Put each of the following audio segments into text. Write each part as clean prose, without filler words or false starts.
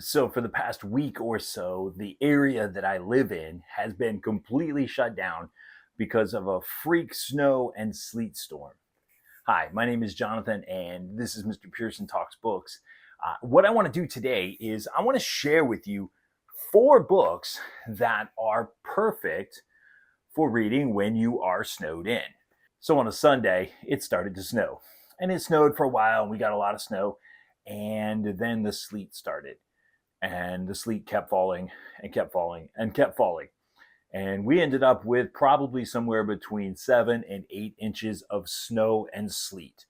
So, for the past week or so, the area that I live in has been completely shut down because of a freak snow and sleet storm. Hi, my name is Jonathan, and this is Mr. Pearson Talks Books. What I want to do today is I want to share with you four books that are perfect for reading when you are snowed in. So, on a Sunday, it started to snow, and it snowed for a while, and we got a lot of snow, and then the sleet started and the sleet kept falling and kept falling and kept falling. And we ended up with probably somewhere between 7 and 8 inches of snow and sleet.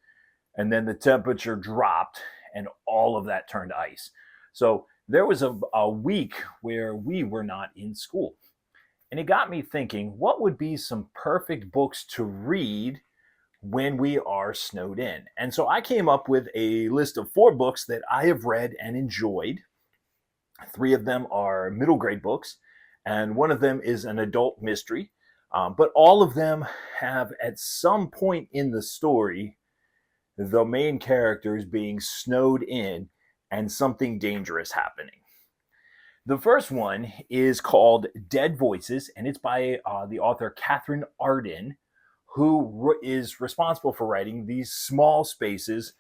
And then the temperature dropped and all of that turned ice. So there was a week where we were not in school. And it got me thinking, what would be some perfect books to read when we are snowed in? And so I came up with a list of four books that I have read and enjoyed. Three of them are middle grade books, and one of them is an adult mystery. But all of them have, at some point in the story, the main characters being snowed in and something dangerous happening. The first one is called Dead Voices, and it's by the author Katherine Arden, who is responsible for writing these Small Spaces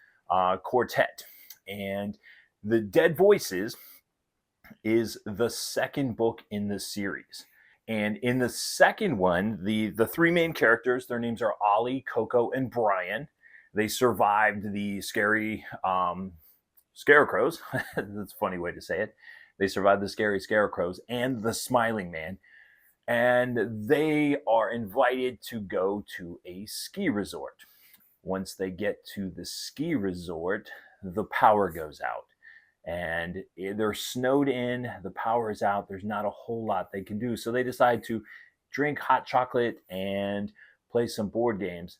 quartet. And the Dead Voices is the second book in the series. And in the second one, the three main characters, their names are Ollie, Coco, and Brian. They survived the scary scarecrows. That's a funny way to say it. They survived the scary scarecrows and the smiling man. And they are invited to go to a ski resort. Once they get to the ski resort, the power goes out. And they're snowed in, the power is out, there's not a whole lot they can do. So they decide to drink hot chocolate and play some board games.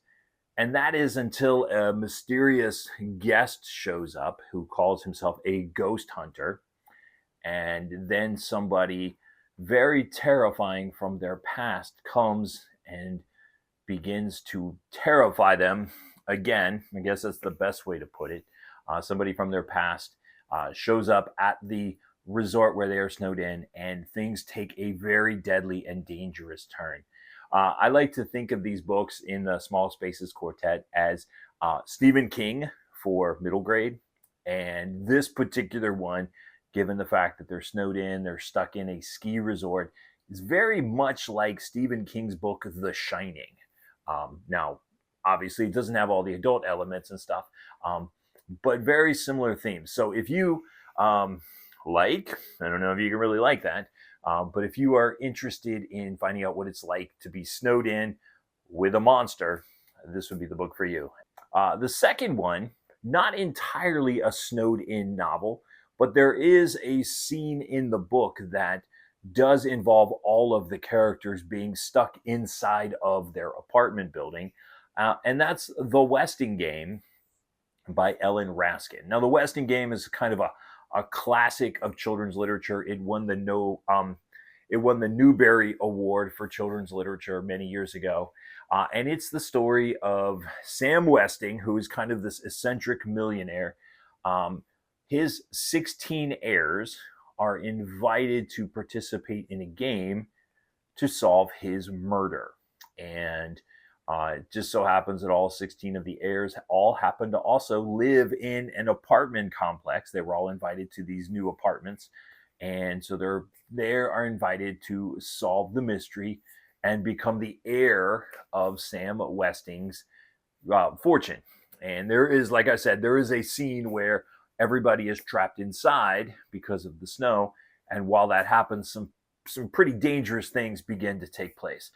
And that is until a mysterious guest shows up who calls himself a ghost hunter. And then somebody very terrifying from their past comes and begins to terrify them again. I guess that's the best way to put it. Somebody from their past shows up at the resort where they are snowed in, and things take a very deadly and dangerous turn. I like to think of these books in the Small Spaces Quartet as Stephen King for middle grade. And this particular one, given the fact that they're snowed in, they're stuck in a ski resort, is very much like Stephen King's book, The Shining. Now, obviously, it doesn't have all the adult elements and stuff, but very similar themes. So if you I don't know if you can really like that, but if you are interested in finding out what it's like to be snowed in with a monster, this would be the book for you. The second one, not entirely a snowed in novel, but there is a scene in the book that does involve all of the characters being stuck inside of their apartment building. And that's The Westing Game by Ellen Raskin. Now, The Westing Game is kind of a classic of children's literature. It won the Newbery Award for children's literature many years ago. And it's the story of Sam Westing, who is kind of this eccentric millionaire. His 16 heirs are invited to participate in a game to solve his murder. And it just so happens that all 16 of the heirs all happen to also live in an apartment complex. They were all invited to these new apartments. And so they are invited to solve the mystery and become the heir of Sam Westing's fortune. And there is, like I said, there is a scene where everybody is trapped inside because of the snow. And while that happens, some pretty dangerous things begin to take place.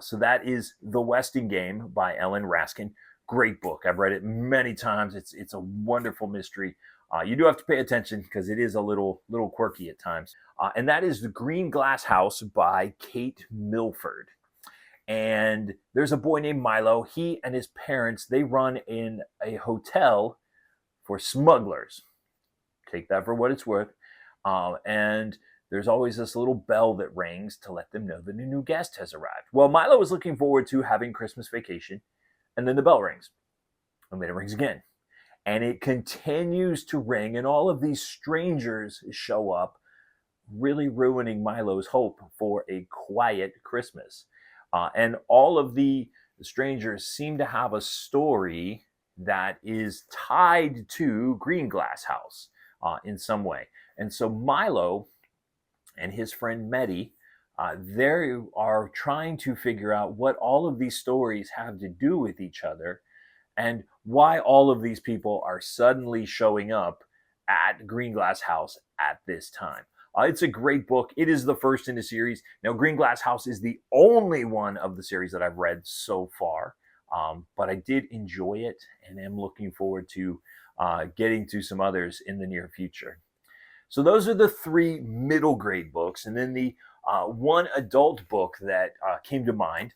So that is The Westing Game by Ellen Raskin. Great book. I've read it many times. It's a wonderful mystery. You do have to pay attention because it is a little quirky at times. And that is The Greenglass House by Kate Milford. And there's a boy named Milo. He and his parents, they run in a hotel for smugglers. Take that for what it's worth. And there's always this little bell that rings to let them know that a new guest has arrived. Well, Milo is looking forward to having Christmas vacation, and then the bell rings, and then it rings again. And it continues to ring, and all of these strangers show up, really ruining Milo's hope for a quiet Christmas. And all of the strangers seem to have a story that is tied to Greenglass House in some way. And so Milo and his friend Medi, they are trying to figure out what all of these stories have to do with each other and why all of these people are suddenly showing up at Greenglass House at this time. It's a great book. It is the first in the series. Now, Greenglass House is the only one of the series that I've read so far, but I did enjoy it and am looking forward to getting to some others in the near future. So those are the 3 middle grade books. And then the one adult book that came to mind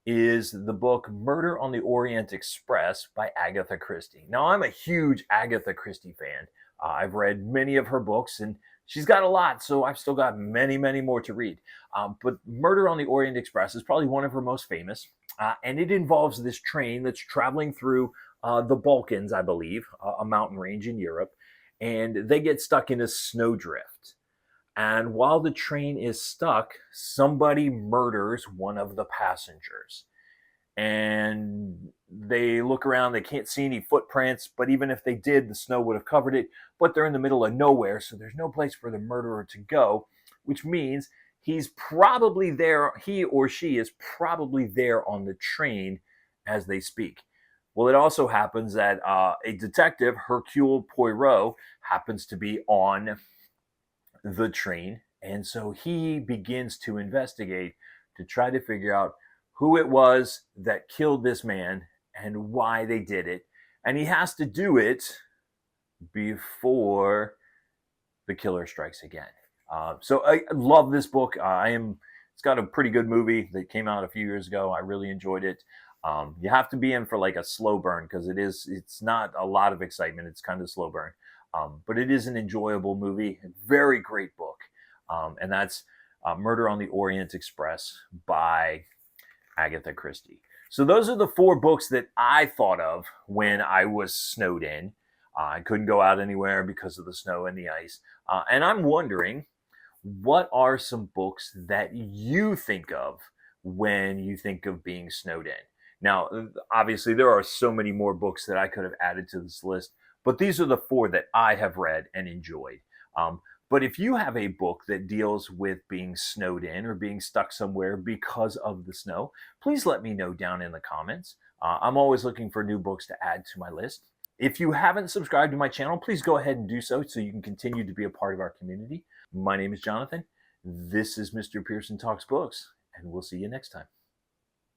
is the book Murder on the Orient Express by Agatha Christie. Now, I'm a huge Agatha Christie fan. I've read many of her books, and she's got a lot, so I've still got many, many more to read. But Murder on the Orient Express is probably one of her most famous, and it involves this train that's traveling through the Balkans, I believe, a mountain range in Europe, and they get stuck in a snowdrift. And while the train is stuck, somebody murders one of the passengers. And they look around, they can't see any footprints, but even if they did, the snow would have covered it. But they're in the middle of nowhere, so there's no place for the murderer to go, which means he's probably there, he or she is probably there on the train as they speak. Well, it also happens that a detective, Hercule Poirot, happens to be on the train, and so he begins to investigate to try to figure out who it was that killed this man and why they did it, and he has to do it before the killer strikes again. So I love this book. It's got a pretty good movie that came out a few years ago. I really enjoyed it. You have to be in for like a slow burn because it's not a lot of excitement. It's kind of slow burn. But it is an enjoyable movie, very great book. And that's Murder on the Orient Express by Agatha Christie. So those are the 4 books that I thought of when I was snowed in. I couldn't go out anywhere because of the snow and the ice. And I'm wondering, what are some books that you think of when you think of being snowed in? Now, obviously, there are so many more books that I could have added to this list, but these are the 4 that I have read and enjoyed. But if you have a book that deals with being snowed in or being stuck somewhere because of the snow, please let me know down in the comments. I'm always looking for new books to add to my list. If you haven't subscribed to my channel, please go ahead and do so you can continue to be a part of our community. My name is Jonathan. This is Mr. Pearson Talks Books, and we'll see you next time.